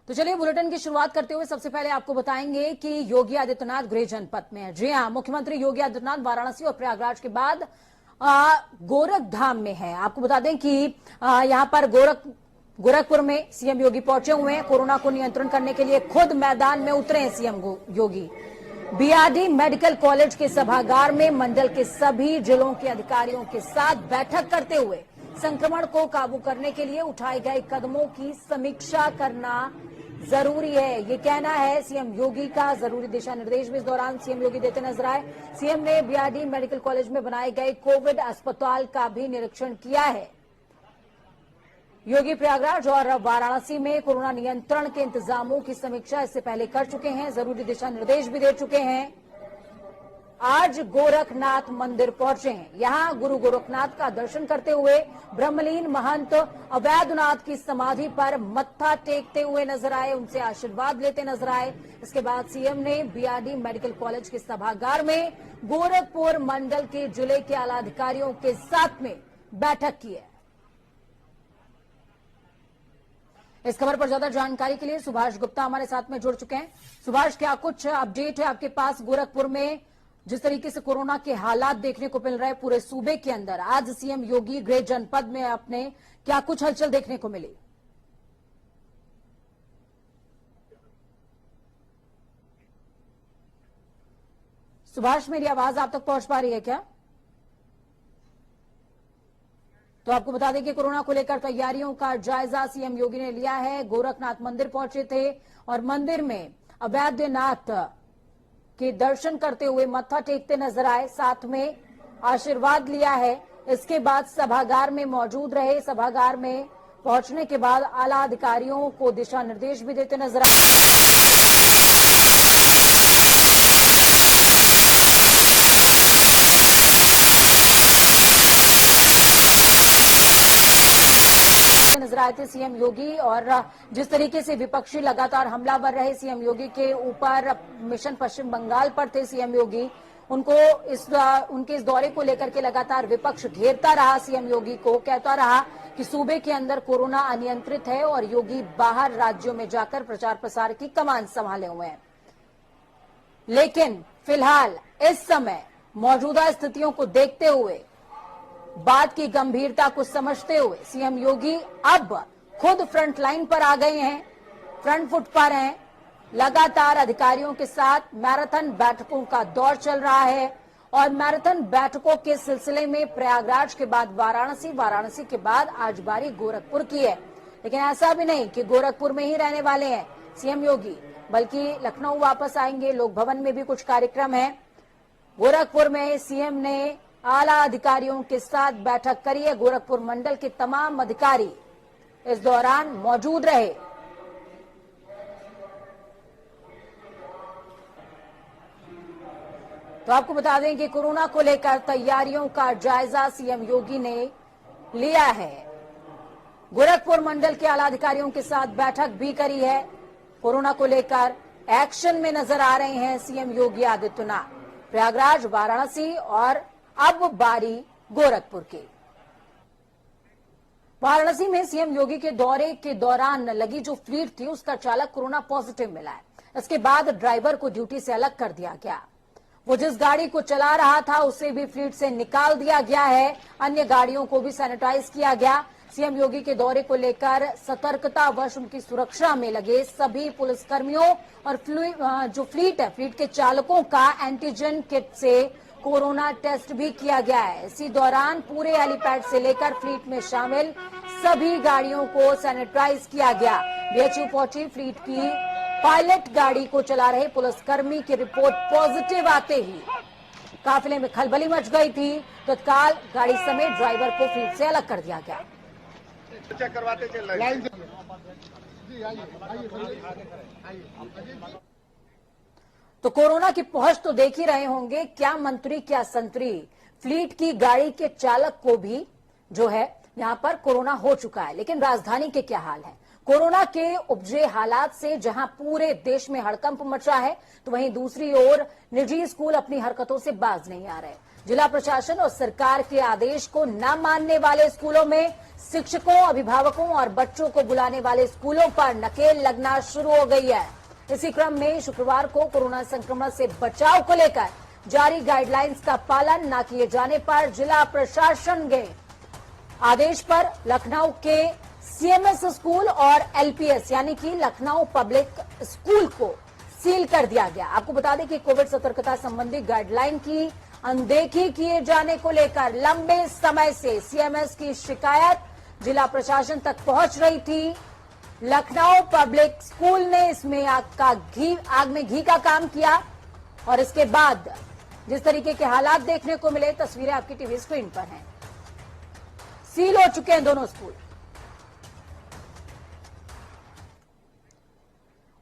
तो चलिए बुलेटिन की शुरुआत करते हुए सबसे पहले आपको बताएंगे कि योगी आदित्यनाथ गृह जनपद में है। जी हां, मुख्यमंत्री योगी आदित्यनाथ वाराणसी और प्रयागराज के बाद गोरखधाम में है। आपको बता दें कि यहां पर गोरखपुर में सीएम योगी पहुंचे हुए हैं। कोरोना को नियंत्रण करने के लिए खुद मैदान में उतरे हैं सीएम योगी। बीआरडी मेडिकल कॉलेज के सभागार में मंडल के सभी जिलों के अधिकारियों के साथ बैठक करते हुए संक्रमण को काबू करने के लिए उठाए गए कदमों की समीक्षा करना जरूरी है, ये कहना है सीएम योगी का। जरूरी दिशा निर्देश भी इस दौरान सीएम योगी देते नजर आए। सीएम ने बीआरडी मेडिकल कॉलेज में बनाए गए कोविड अस्पताल का भी निरीक्षण किया है। योगी प्रयागराज और वाराणसी में कोरोना नियंत्रण के इंतजामों की समीक्षा इससे पहले कर चुके हैं, जरूरी दिशा निर्देश भी दे चुके हैं। आज गोरखनाथ मंदिर पहुंचे हैं। यहां गुरु गोरखनाथ का दर्शन करते हुए ब्रह्मलीन महंत अवैधनाथ की समाधि पर मत्था टेकते हुए नजर आए, उनसे आशीर्वाद लेते नजर आए। इसके बाद सीएम ने बीआरडी मेडिकल कॉलेज के सभागार में गोरखपुर मंडल के जिले के आला अधिकारियों के साथ में बैठक की है। इस खबर पर ज्यादा जानकारी के लिए सुभाष गुप्ता हमारे साथ में जुड़ चुके हैं। सुभाष, क्या कुछ अपडेट है आपके पास गोरखपुर में? जिस तरीके से कोरोना के हालात देखने को मिल रहे हैं पूरे सूबे के अंदर, आज सीएम योगी गृह जनपद में अपने क्या कुछ हलचल देखने को मिली? सुभाष, मेरी आवाज आप तक पहुंच पा रही है क्या? तो आपको बता दें कि कोरोना को लेकर तैयारियों का जायजा सीएम योगी ने लिया है। गोरखनाथ मंदिर पहुंचे थे और मंदिर में अवैधनाथ के दर्शन करते हुए मत्था टेकते नजर आए, साथ में आशीर्वाद लिया है। इसके बाद सभागार में मौजूद रहे। सभागार में पहुंचने के बाद आला अधिकारियों को दिशा निर्देश भी देते नजर आए। नजर आए थे सीएम योगी, और जिस तरीके से विपक्षी लगातार हमलावर रहे सीएम योगी के ऊपर, मिशन पश्चिम बंगाल पर थे सीएम योगी, उनको उनके इस दौरे को लेकर के लगातार विपक्ष घेरता रहा सीएम योगी को, कहता रहा कि सूबे के अंदर कोरोना अनियंत्रित है और योगी बाहर राज्यों में जाकर प्रचार प्रसार की कमान संभाले हुए हैं। लेकिन फिलहाल इस समय मौजूदा स्थितियों को देखते हुए, बात की गंभीरता को समझते हुए सीएम योगी अब खुद फ्रंट लाइन पर आ गए हैं, फ्रंट फुट पर हैं। लगातार अधिकारियों के साथ मैराथन बैठकों का दौर चल रहा है और मैराथन बैठकों के सिलसिले में प्रयागराज के बाद वाराणसी, वाराणसी के बाद आज बारी गोरखपुर की है। लेकिन ऐसा भी नहीं कि गोरखपुर में ही रहने वाले हैं सीएम योगी, बल्कि लखनऊ वापस आएंगे। लोक भवन में भी कुछ कार्यक्रम है। गोरखपुर में सीएम ने आला अधिकारियों के साथ बैठक करी है। गोरखपुर मंडल के तमाम अधिकारी इस दौरान मौजूद रहे। तो आपको बता दें कि कोरोना को लेकर तैयारियों का जायजा सीएम योगी ने लिया है। गोरखपुर मंडल के आला अधिकारियों के साथ बैठक भी करी है। कोरोना को लेकर एक्शन में नजर आ रहे हैं सीएम योगी आदित्यनाथ। प्रयागराज, वाराणसी और अब बारी गोरखपुर की। वाराणसी में सीएम योगी के दौरे के दौरान लगी जो फ्लीट थी, उसका चालक कोरोना पॉजिटिव मिला है। इसके बाद ड्राइवर को ड्यूटी से अलग कर दिया गया। वो जिस गाड़ी को चला रहा था उसे भी फ्लीट से निकाल दिया गया है। अन्य गाड़ियों को भी सैनिटाइज किया गया। सीएम योगी के दौरे को लेकर सतर्कतावश उनकी सुरक्षा में लगे सभी पुलिसकर्मियों और जो फ्लीट है, फ्लीट के चालकों का एंटीजन किट से कोरोना टेस्ट भी किया गया है। इसी दौरान पूरे हेलीपैड से लेकर फ्लीट में शामिल सभी गाड़ियों को सैनिटाइज किया गया। बीएचयू पहुंची फ्लीट की पायलट गाड़ी को चला रहे पुलिसकर्मी की रिपोर्ट पॉजिटिव आते ही काफिले में खलबली मच गई थी। तत्काल गाड़ी समेत ड्राइवर को फ्लीट से अलग कर दिया गया। चेक करवाते चल तो कोरोना की पहुंच तो देख ही रहे होंगे, क्या मंत्री क्या संतरी, फ्लीट की गाड़ी के चालक को भी जो है यहां पर कोरोना हो चुका है। लेकिन राजधानी के क्या हाल है? कोरोना के उपजे हालात से जहां पूरे देश में हड़कंप मचा है, तो वहीं दूसरी ओर निजी स्कूल अपनी हरकतों से बाज नहीं आ रहे। जिला प्रशासन और सरकार के आदेश को न मानने वाले स्कूलों में शिक्षकों, अभिभावकों और बच्चों को बुलाने वाले स्कूलों पर नकेल लगना शुरू हो गई है। इसी क्रम में शुक्रवार को कोरोना संक्रमण से बचाव को लेकर जारी गाइडलाइंस का पालन न किए जाने पर जिला प्रशासन के आदेश पर लखनऊ के सीएमएस स्कूल और एलपीएस यानी कि लखनऊ पब्लिक स्कूल को सील कर दिया गया। आपको बता दें कि कोविड सतर्कता संबंधी गाइडलाइन की अनदेखी किए जाने को लेकर लंबे समय से सीएमएस की शिकायत जिला प्रशासन तक पहुंच रही थी। लखनऊ पब्लिक स्कूल ने इसमें आग में घी का काम किया और इसके बाद जिस तरीके के हालात देखने को मिले, तस्वीरें आपकी टीवी स्क्रीन पर हैं। सील हो चुके हैं दोनों स्कूल।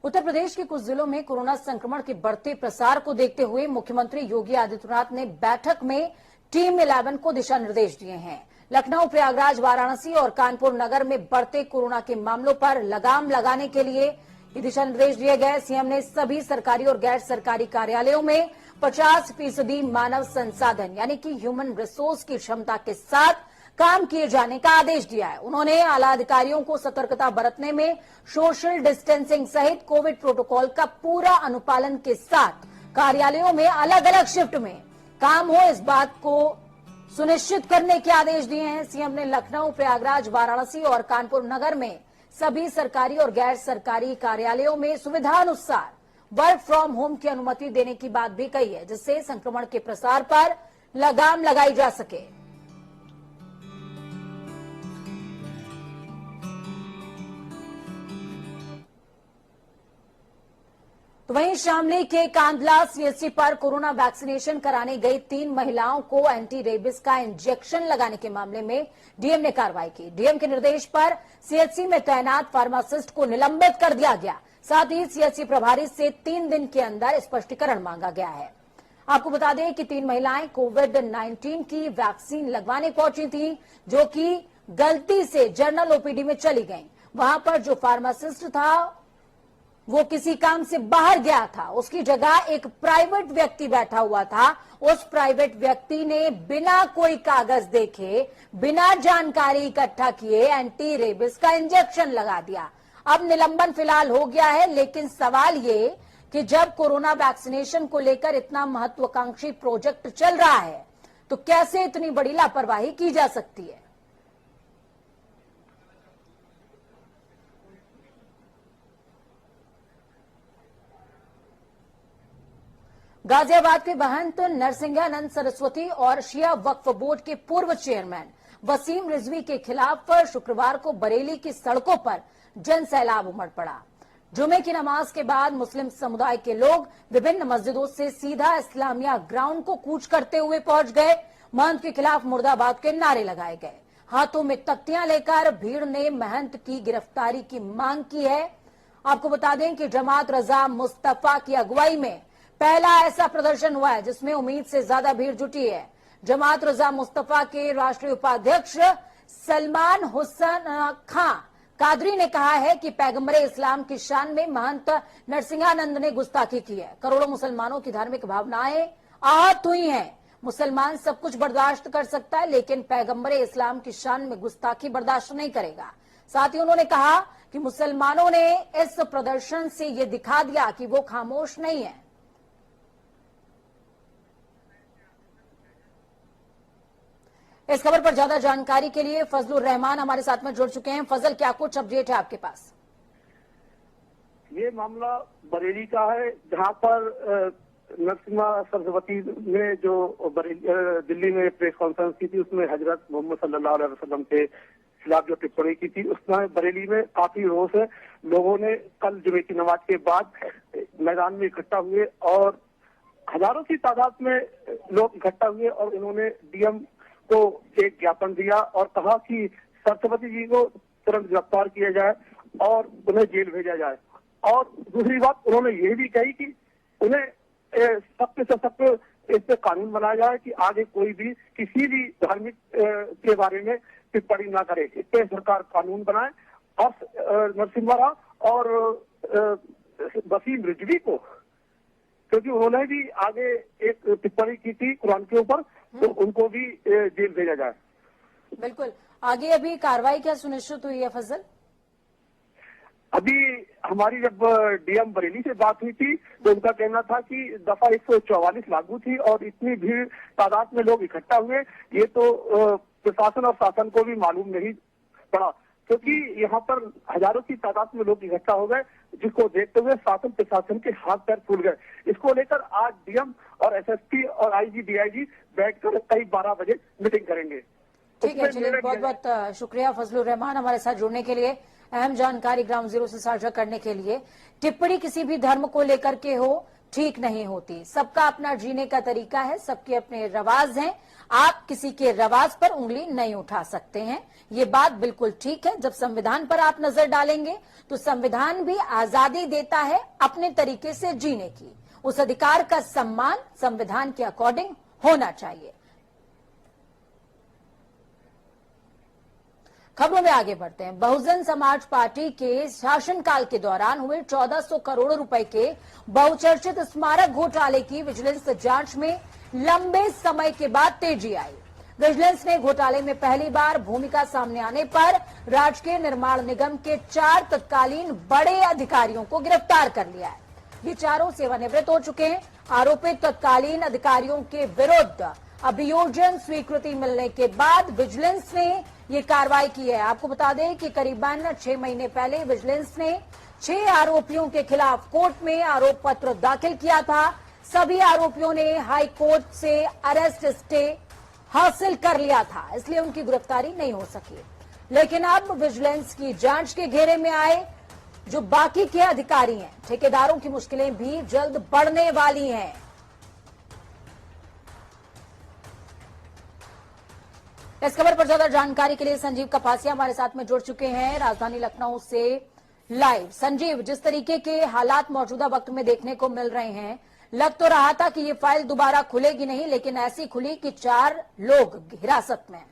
उत्तर प्रदेश के कुछ जिलों में कोरोना संक्रमण के बढ़ते प्रसार को देखते हुए मुख्यमंत्री योगी आदित्यनाथ ने बैठक में टीम 11 को दिशा निर्देश दिए हैं। लखनऊ, प्रयागराज, वाराणसी और कानपुर नगर में बढ़ते कोरोना के मामलों पर लगाम लगाने के लिए ये दिशा निर्देश दिए गए। सीएम ने सभी सरकारी और गैर सरकारी कार्यालयों में 50% मानव संसाधन यानी कि ह्यूमन रिसोर्स की क्षमता के साथ काम किए जाने का आदेश दिया है। उन्होंने आला अधिकारियों को सतर्कता बरतने में सोशल डिस्टेंसिंग सहित कोविड प्रोटोकॉल का पूरा अनुपालन के साथ कार्यालयों में अलग अलग शिफ्ट में काम हो, इस बात को सुनिश्चित करने के आदेश दिए हैं। सीएम ने लखनऊ, प्रयागराज, वाराणसी और कानपुर नगर में सभी सरकारी और गैर सरकारी कार्यालयों में सुविधानुसार वर्क फ्रॉम होम की अनुमति देने की बात भी कही है, जिससे संक्रमण के प्रसार पर लगाम लगाई जा सके। तो वहीं शामली के कांदला सीएचसी पर कोरोना वैक्सीनेशन कराने गई 3 महिलाओं को एंटी रेबिस का इंजेक्शन लगाने के मामले में डीएम ने कार्रवाई की। डीएम के निर्देश पर सीएचसी में तैनात फार्मासिस्ट को निलंबित कर दिया गया। साथ ही सीएचसी प्रभारी से 3 दिन के अंदर स्पष्टीकरण मांगा गया है। आपको बता दें कि 3 महिलाएं कोविड-19 की वैक्सीन लगवाने पहुंची थी, जो कि गलती से जनरल ओपीडी में चली गईं। वहां पर जो फार्मासिस्ट था वो किसी काम से बाहर गया था, उसकी जगह एक प्राइवेट व्यक्ति बैठा हुआ था। उस प्राइवेट व्यक्ति ने बिना कोई कागज देखे, बिना जानकारी इकट्ठा किए एंटी रेबिस का इंजेक्शन लगा दिया। अब निलंबन फिलहाल हो गया है, लेकिन सवाल ये कि जब कोरोना वैक्सीनेशन को लेकर इतना महत्वाकांक्षी प्रोजेक्ट चल रहा है, तो कैसे इतनी बड़ी लापरवाही की जा सकती है। गाजियाबाद के महंत नरसिंहानंद सरस्वती और शिया वक्फ बोर्ड के पूर्व चेयरमैन वसीम रिजवी के खिलाफ शुक्रवार को बरेली की सड़कों पर जन सैलाब उमड़ पड़ा। जुमे की नमाज के बाद मुस्लिम समुदाय के लोग विभिन्न मस्जिदों से सीधा इस्लामिया ग्राउंड को कूच करते हुए पहुंच गए। महंत के खिलाफ मुर्दाबाद के नारे लगाए गए। हाथों में तख्तियां लेकर भीड़ ने महंत की गिरफ्तारी की मांग की है। आपको बता दें कि जमात रजा मुस्तफा की अगुवाई में पहला ऐसा प्रदर्शन हुआ है जिसमें उम्मीद से ज्यादा भीड़ जुटी है। जमात रजा मुस्तफा के राष्ट्रीय उपाध्यक्ष सलमान हुसैन खां कादरी ने कहा है कि पैगंबरे इस्लाम की शान में महंत नरसिंहानंद ने गुस्ताखी की है। करोड़ों मुसलमानों की धार्मिक भावनाएं आहत हुई हैं। मुसलमान सब कुछ बर्दाश्त कर सकता है, लेकिन पैगंबरे इस्लाम की शान में गुस्ताखी बर्दाश्त नहीं करेगा। साथ ही उन्होंने कहा कि मुसलमानों ने इस प्रदर्शन से ये दिखा दिया कि वो खामोश नहीं है। इस खबर पर ज्यादा जानकारी के लिए फजलुर रहमान हमारे साथ में जुड़ चुके हैं। फजल, क्या कुछ अपडेट है आपके पास? ये मामला बरेली का है, जहां पर नरसिम्हा सरस्वती ने जो दिल्ली में प्रेस कॉन्फ्रेंस की थी, उसमें हजरत मोहम्मद सल्लल्लाहु अलैहि वसल्लम के खिलाफ जो टिप्पणी की थी, उसमें बरेली में काफी रोष है। लोगों ने कल जुमे की नमाज के बाद मैदान में इकट्ठा हुए और हजारों की तादाद में लोग इकट्ठा हुए और उन्होंने डीएम को एक ज्ञापन दिया और कहा कि सरस्वती जी को तुरंत गिरफ्तार किया जाए और उन्हें जेल भेजा जाए। और दूसरी बात उन्होंने ये भी कही कि उन्हें सख्त से सख्त इस पे कानून बनाया जाए कि आगे कोई भी किसी भी धार्मिक के बारे में टिप्पणी ना करे। इस पे सरकार कानून बनाए और नरसिम्हा राव और वसीम रिजवी को, क्योंकि उन्होंने भी आगे एक टिप्पणी की थी कुरान के ऊपर, तो उनको भी जेल भेजा जाए। बिल्कुल। आगे अभी कार्रवाई क्या सुनिश्चित हुई है फजल? अभी हमारी जब डीएम बरेली से बात हुई थी तो उनका कहना था कि दफा 144 लागू थी और इतनी भीड़ तादाद में लोग इकट्ठा हुए, ये तो प्रशासन और शासन को भी मालूम नहीं पड़ा, क्योंकि यहाँ पर हजारों की तादाद में लोग इकट्ठा हो गए, जिसको देखते हुए शासन प्रशासन के हाथ पैर फूल गए। इसको लेकर आज डीएम और एसएसपी और आईजी डीआईजी बैठकर करीब 12 बजे मीटिंग करेंगे। ठीक है, चलिए बहुत बहुत शुक्रिया फजलुर रहमान हमारे साथ जुड़ने के लिए, अहम जानकारी ग्राउंड जीरो से साझा करने के लिए। टिप्पणी किसी भी धर्म को लेकर के हो ठीक नहीं होती, सबका अपना जीने का तरीका है, सबके अपने रवाज हैं, आप किसी के रवाज पर उंगली नहीं उठा सकते हैं, ये बात बिल्कुल ठीक है। जब संविधान पर आप नजर डालेंगे तो संविधान भी आजादी देता है अपने तरीके से जीने की, उस अधिकार का सम्मान संविधान के अकॉर्डिंग होना चाहिए। खबरों में आगे बढ़ते हैं। बहुजन समाज पार्टी के शासनकाल के दौरान हुए 1400 करोड़ रुपए के बहुचर्चित स्मारक घोटाले की विजिलेंस जांच में लंबे समय के बाद तेजी आई। विजिलेंस ने घोटाले में पहली बार भूमिका सामने आने पर राजकीय निर्माण निगम के 4 तत्कालीन बड़े अधिकारियों को गिरफ्तार कर लिया है। ये चारों सेवानिवृत्त हो चुके हैं। आरोपित तत्कालीन अधिकारियों के विरुद्ध अभियोजन स्वीकृति मिलने के बाद विजिलेंस ने ये कार्रवाई की है। आपको बता दें कि करीबन 6 महीने पहले विजिलेंस ने 6 आरोपियों के खिलाफ कोर्ट में आरोप पत्र दाखिल किया था। सभी आरोपियों ने हाई कोर्ट से अरेस्ट स्टे हासिल कर लिया था, इसलिए उनकी गिरफ्तारी नहीं हो सकी। लेकिन अब विजिलेंस की जांच के घेरे में आए जो बाकी के अधिकारी हैं, ठेकेदारों की मुश्किलें भी जल्द बढ़ने वाली हैं। इस खबर पर ज्यादा जानकारी के लिए संजीव कपासिया हमारे साथ में जुड़ चुके हैं राजधानी लखनऊ से लाइव। संजीव, जिस तरीके के हालात मौजूदा वक्त में देखने को मिल रहे हैं, लग तो रहा था कि ये फाइल दोबारा खुलेगी नहीं, लेकिन ऐसी खुली कि 4 लोग हिरासत में।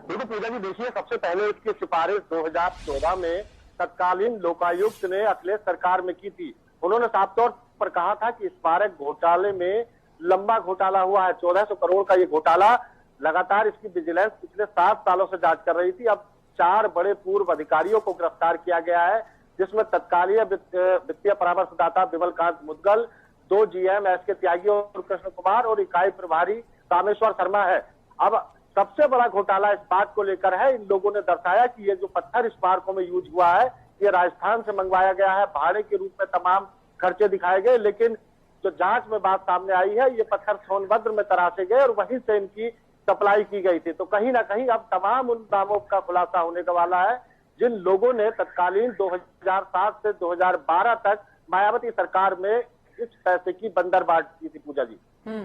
बिल्कुल पूजा जी, देखिए सबसे पहले इसकी सिफारिश 2014 में तत्कालीन लोकायुक्त ने अखिलेश सरकार में की थी। उन्होंने साफ तौर पर कहा था कि स्मारक घोटाले में लंबा घोटाला हुआ है, 1400 करोड़ का ये घोटाला लगातार इसकी विजिलेंस पिछले 7 सालों से जांच कर रही थी। अब 4 बड़े पूर्व अधिकारियों को गिरफ्तार किया गया है, जिसमें तत्कालीन वित्तीय परामर्शदाता विमलकांत मुदगल, 2 जीएम एसके त्यागी और कृष्ण कुमार और इकाई प्रभारी कामेश्वर शर्मा है। अब सबसे बड़ा घोटाला इस बात को लेकर है, इन लोगों ने दर्शाया कि ये जो पत्थर स्मारकों में यूज हुआ है ये राजस्थान से मंगवाया गया है, भाड़े के रूप में तमाम खर्चे दिखाए गए, लेकिन जो जांच में बात सामने आई है ये पत्थर सोनभद्र में तराशे गए और वहीं से इनकी सप्लाई की गई थी। तो कहीं ना कहीं अब तमाम उन नामों का खुलासा होने का वाला है जिन लोगों ने तत्कालीन 2007 से 2012 तक मायावती सरकार में इस पैसे की बंदरबाट की थी। पूजा जी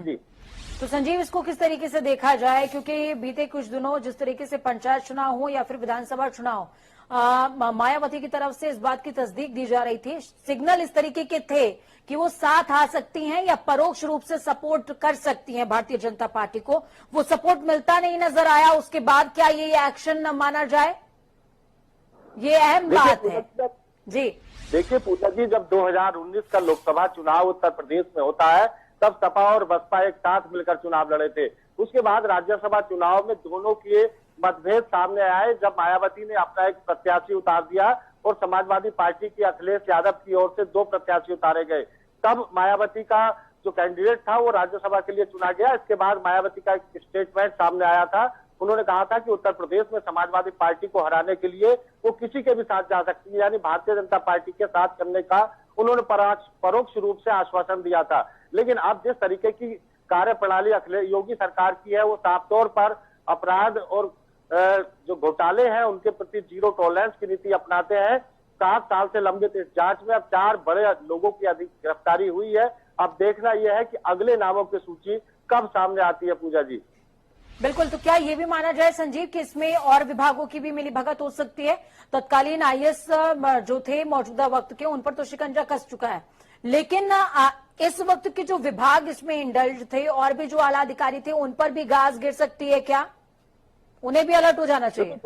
जी तो संजीव, इसको किस तरीके से देखा जाए, क्योंकि बीते कुछ दिनों जिस तरीके से पंचायत चुनाव हो या फिर विधानसभा चुनाव, मायावती की तरफ से इस बात की तस्दीक दी जा रही थी, सिग्नल इस तरीके के थे कि वो साथ आ सकती हैं या परोक्ष रूप से सपोर्ट कर सकती हैं भारतीय जनता पार्टी को, वो सपोर्ट मिलता नहीं नजर आया। उसके बाद क्या ये एक्शन न माना जाए, ये अहम बात है जी। देखिए पूजा जी, जब 2019 का लोकसभा चुनाव उत्तर प्रदेश में होता है तब सपा और बसपा एक साथ मिलकर चुनाव लड़े थे। उसके बाद राज्यसभा चुनाव में दोनों के मतभेद सामने आए जब मायावती ने अपना एक प्रत्याशी उतार दिया और समाजवादी पार्टी के अखिलेश यादव की ओर से 2 प्रत्याशी उतारे गए। तब मायावती का जो कैंडिडेट था वो राज्यसभा के लिए चुना गया। इसके बाद मायावती का एक स्टेटमेंट सामने आया था, उन्होंने कहा था कि उत्तर प्रदेश में समाजवादी पार्टी को हराने के लिए वो किसी के भी साथ जा सकती है, यानी भारतीय जनता पार्टी के साथ करने का उन्होंने परोक्ष रूप से आश्वासन दिया था। लेकिन अब जिस तरीके की कार्यप्रणाली अखिलेश योगी सरकार की है वो साफ तौर पर अपराध और जो घोटाले हैं उनके प्रति जीरो टॉलरेंस की नीति अपनाते हैं। 7 साल से लंबित इस जांच में अब 4 बड़े लोगों की गिरफ्तारी हुई है। अब देखना यह है कि अगले नामों की सूची कब सामने आती है। पूजा जी बिल्कुल, तो क्या ये भी माना जाए संजीव कि इसमें और विभागों की भी मिलीभगत हो सकती है? तत्कालीन आईएएस जो थे मौजूदा वक्त के, उन पर तो शिकंजा कस चुका है, लेकिन इस वक्त के जो विभाग इसमें इंडल्ज थे और भी जो आला अधिकारी थे उन पर भी गाज गिर सकती है क्या? उन्हें भी अलर्ट हो जाना चाहिए।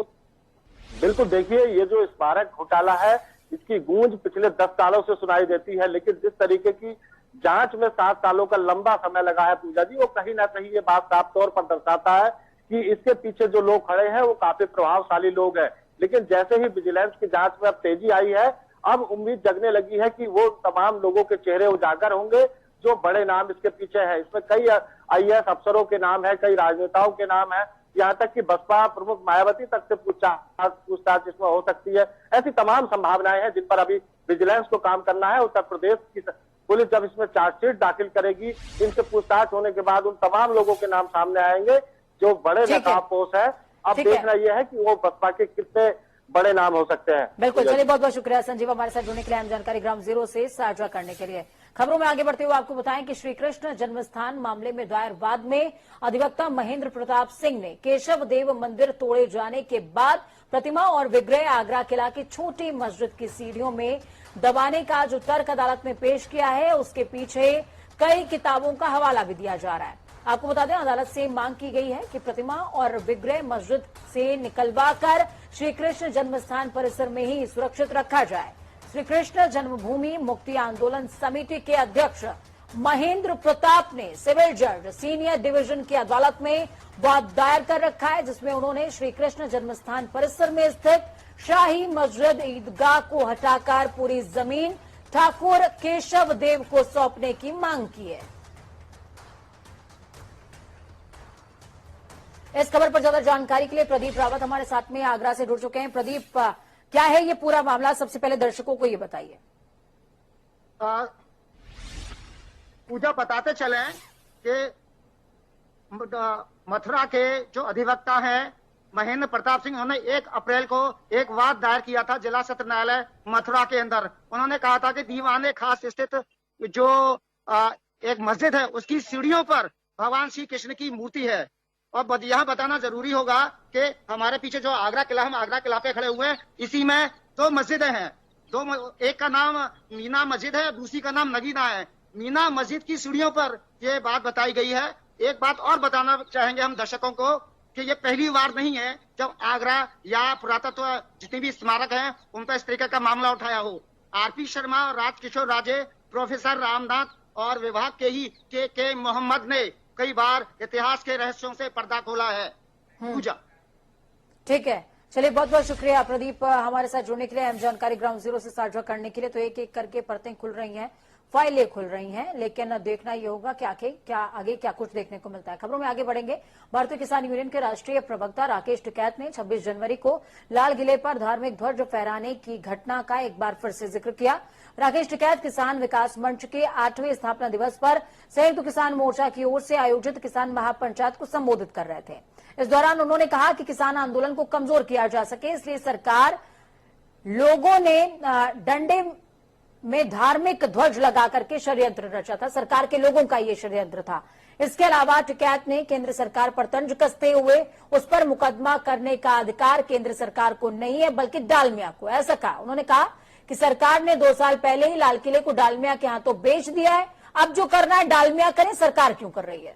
बिल्कुल, देखिए ये जो स्मारक घोटाला है इसकी गूंज पिछले 10 सालों से सुनाई देती है, लेकिन जिस तरीके की जांच में 7 सालों का लंबा समय लगा है पूजा जी, वो कहीं ना कहीं ये बात साफ तौर पर दर्शाता है कि इसके पीछे जो लोग खड़े हैं वो काफी प्रभावशाली लोग हैं। लेकिन जैसे ही विजिलेंस की जांच में अब तेजी आई है, अब उम्मीद जगने लगी है कि वो तमाम लोगों के चेहरे उजागर होंगे जो बड़े नाम इसके पीछे है। इसमें कई आईएएस अफसरों के नाम है, कई राजनेताओं के नाम है, यहाँ तक कि बसपा प्रमुख मायावती तक से पूछताछ इसमें हो सकती है। ऐसी तमाम संभावनाएं हैं जिन पर अभी विजिलेंस को काम करना है। उत्तर प्रदेश की पुलिस जब इसमें चार्जशीट दाखिल करेगी, इनसे पूछताछ होने के बाद उन तमाम लोगों के नाम सामने आएंगे जो बड़े नकाबपोश है। अब देखना यह है कि वो बसपा के कितने बड़े नाम हो सकते हैं। बिल्कुल, चलिए बहुत बहुत शुक्रिया संजीव हमारे साथ जुड़ने के लिए, अहम जानकारी ग्राउंड जीरो से साझा करने के लिए। खबरों में आगे बढ़ते हुए आपको बताएं कि श्री कृष्ण जन्मस्थान मामले में दायर वाद में अधिवक्ता महेंद्र प्रताप सिंह ने केशव देव मंदिर तोड़े जाने के बाद प्रतिमा और विग्रह आगरा किला की छोटी मस्जिद की सीढ़ियों में दबाने का जो तर्क अदालत में पेश किया है, उसके पीछे कई किताबों का हवाला भी दिया जा रहा है। आपको बता दें, अदालत से मांग की गई है कि प्रतिमा और विग्रह मस्जिद से निकलवाकर श्री कृष्ण जन्मस्थान परिसर में ही सुरक्षित रखा जाए। श्री कृष्ण जन्मभूमि मुक्ति आंदोलन समिति के अध्यक्ष महेंद्र प्रताप ने सिविल जज सीनियर डिवीजन की अदालत में वाद दायर कर रखा है, जिसमें उन्होंने श्री कृष्ण जन्मस्थान परिसर में स्थित शाही मस्जिद ईदगाह को हटाकर पूरी जमीन ठाकुर केशव देव को सौंपने की मांग की है। इस खबर पर ज्यादा जानकारी के लिए प्रदीप रावत हमारे साथ में आगरा से जुड़ चुके हैं। प्रदीप, क्या है ये पूरा मामला, सबसे पहले दर्शकों को ये बताइए। पूजा बताते चले कि मथुरा के जो अधिवक्ता हैं महेंद्र प्रताप सिंह, उन्होंने 1 अप्रैल को एक वाद दायर किया था जिला सत्र न्यायालय मथुरा के अंदर। उन्होंने कहा था कि दीवाने खास स्थित जो एक मस्जिद है उसकी सीढ़ियों पर भगवान श्री कृष्ण की मूर्ति है। और यह बताना जरूरी होगा कि हमारे पीछे जो आगरा किला, हम आगरा किला पे खड़े हुए हैं, इसी में 2 मस्जिदें हैं। एक का नाम मीना मस्जिद है, दूसरी का नाम नगीना है। मीना मस्जिद की सीढ़ियों पर यह बात बताई गई है। एक बात और बताना चाहेंगे हम दर्शकों को कि ये पहली बार नहीं है जब आगरा या पुरातत्व जितने भी स्मारक हैं उन पर इस तरीके का मामला उठाया हो। आरपी शर्मा और राजकिशोर राजे, प्रोफेसर रामनाथ और विभाग के ही के मोहम्मद ने कई बार इतिहास के रहस्यों से पर्दा खोला है। पूजा, ठीक है, चलिए बहुत बहुत शुक्रिया प्रदीप हमारे साथ जुड़ने के लिए, अहम जानकारी ग्राउंड जीरो से साझा करने के लिए। तो एक एक करके परतें खुल रही हैं, फाइलें खुल रही हैं, लेकिन देखना ये होगा कि आगे क्या कुछ देखने को मिलता है। खबरों में आगे बढ़ेंगे। भारतीय किसान यूनियन के राष्ट्रीय प्रवक्ता राकेश टिकैत ने 26 जनवरी को लाल किले पर धार्मिक ध्वज फहराने की घटना का एक बार फिर से जिक्र किया। राकेश टिकैत किसान विकास मंच के 8वें स्थापना दिवस पर संयुक्त किसान मोर्चा की ओर से आयोजित किसान महापंचायत को संबोधित कर रहे थे। इस दौरान उन्होंने कहा कि किसान आंदोलन को कमजोर किया जा सके, इसलिए सरकार लोगों ने डंडे में धार्मिक ध्वज लगा करके षड्यंत्र रचा था। सरकार के लोगों का ये षड्यंत्र था। इसके अलावा टिकैत ने केंद्र सरकार पर तंज कसते हुए उस पर मुकदमा करने का अधिकार केंद्र सरकार को नहीं है बल्कि डालमिया को, ऐसा कहा। उन्होंने कहा कि सरकार ने 2 साल पहले ही लाल किले को डालमिया के हाथों बेच दिया है, अब जो करना है डालमिया करें, सरकार क्यों कर रही है।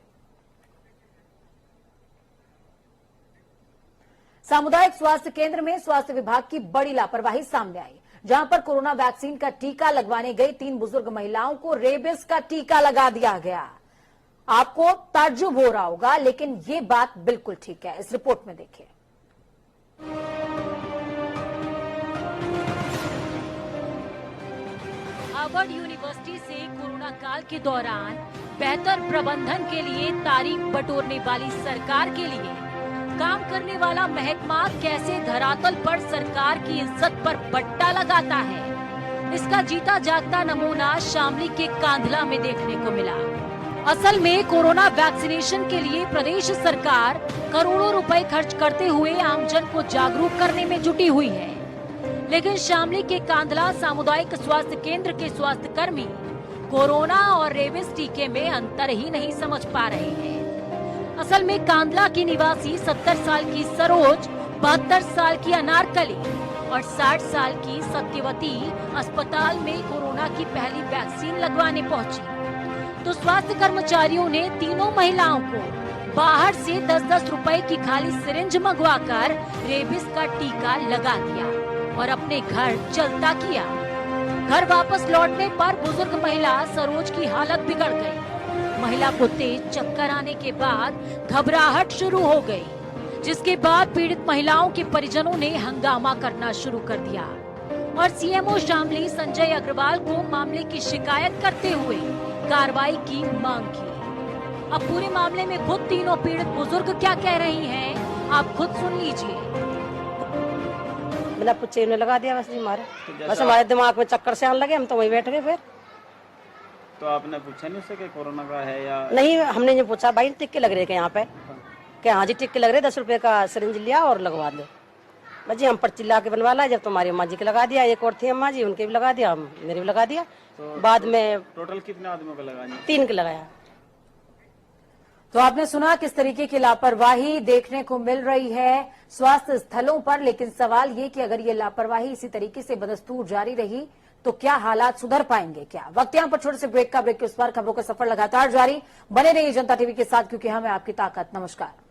सामुदायिक स्वास्थ्य केंद्र में स्वास्थ्य विभाग की बड़ी लापरवाही सामने आई, जहां पर कोरोना वैक्सीन का टीका लगवाने गई 3 बुजुर्ग महिलाओं को रेबिस का टीका लगा दिया गया। आपको ताज्जुब हो रहा होगा, लेकिन ये बात बिल्कुल ठीक है। इस रिपोर्ट में देखिए। हार्वर्ड यूनिवर्सिटी से कोरोना काल के दौरान बेहतर प्रबंधन के लिए तारीफ बटोरने वाली सरकार के लिए काम करने वाला महकमा कैसे धरातल पर सरकार की इज्जत पर बट्टा लगाता है, इसका जीता जागता नमूना शामली के कांधला में देखने को मिला। असल में कोरोना वैक्सीनेशन के लिए प्रदेश सरकार करोड़ों रुपए खर्च करते हुए आमजन को जागरूक करने में जुटी हुई है, लेकिन शामली के कांधला सामुदायिक स्वास्थ्य केंद्र के स्वास्थ्य कर्मी कोरोना और रेबिस टीके में अंतर ही नहीं समझ पा रहे हैं। असल में कांधला की निवासी 70 साल की सरोज, 72 साल की अनारकली और 60 साल की सत्यवती अस्पताल में कोरोना की पहली वैक्सीन लगवाने पहुंची, तो स्वास्थ्य कर्मचारियों ने तीनों महिलाओं को बाहर से 10-10 रुपए की खाली सिरिंज मंगवाकर रेबिस का टीका लगा दिया और अपने घर चलता किया। घर वापस लौटने पर बुजुर्ग महिला सरोज की हालत बिगड़ गई। महिला को तेज चक्कर आने के बाद घबराहट शुरू हो गई, जिसके बाद पीड़ित महिलाओं के परिजनों ने हंगामा करना शुरू कर दिया और सीएमओ शामली संजय अग्रवाल को मामले की शिकायत करते हुए कार्रवाई की मांग की। अब पूरे मामले में खुद तीनों पीड़ित बुजुर्ग क्या कह रही हैं, आप खुद सुन लीजिए। बिना पूछे उन्हें लगा दिया बस जी मारे, बस हमारे दिमाग में चक्कर से आने लगे, हम तो वहीं बैठ गए। फिर तो आपने पूछा नहीं उससे कि कोरोना का है या नहीं, हमने जो पूछा भाई टिक्के लग रहे हैं यहाँ पे, क्या हाँ जी टिक्के लग रहे, 10 रुपए का सिरिंज लिया और लगवा दो। बस जी हम पर्ची ला के बनवा ला, जब तुम्हारी अम्मा जी के लगा दिया, एक और थी अम्मा जी उनके भी लगा दिया, मेरे भी लगा दिया। तो बाद में टोटल कितने आदमियों को लगाया? 3 के लगाया। तो आपने सुना किस तरीके की लापरवाही देखने को मिल रही है स्वास्थ्य स्थलों पर, लेकिन सवाल ये कि अगर ये लापरवाही इसी तरीके से बदस्तूर जारी रही तो क्या हालात सुधर पाएंगे क्या? वक्त यहाँ पर छोटे से ब्रेक के उस पर खबरों का सफर लगातार जारी। बने रहिए जनता टीवी के साथ, क्योंकि हम है आपकी ताकत। नमस्कार।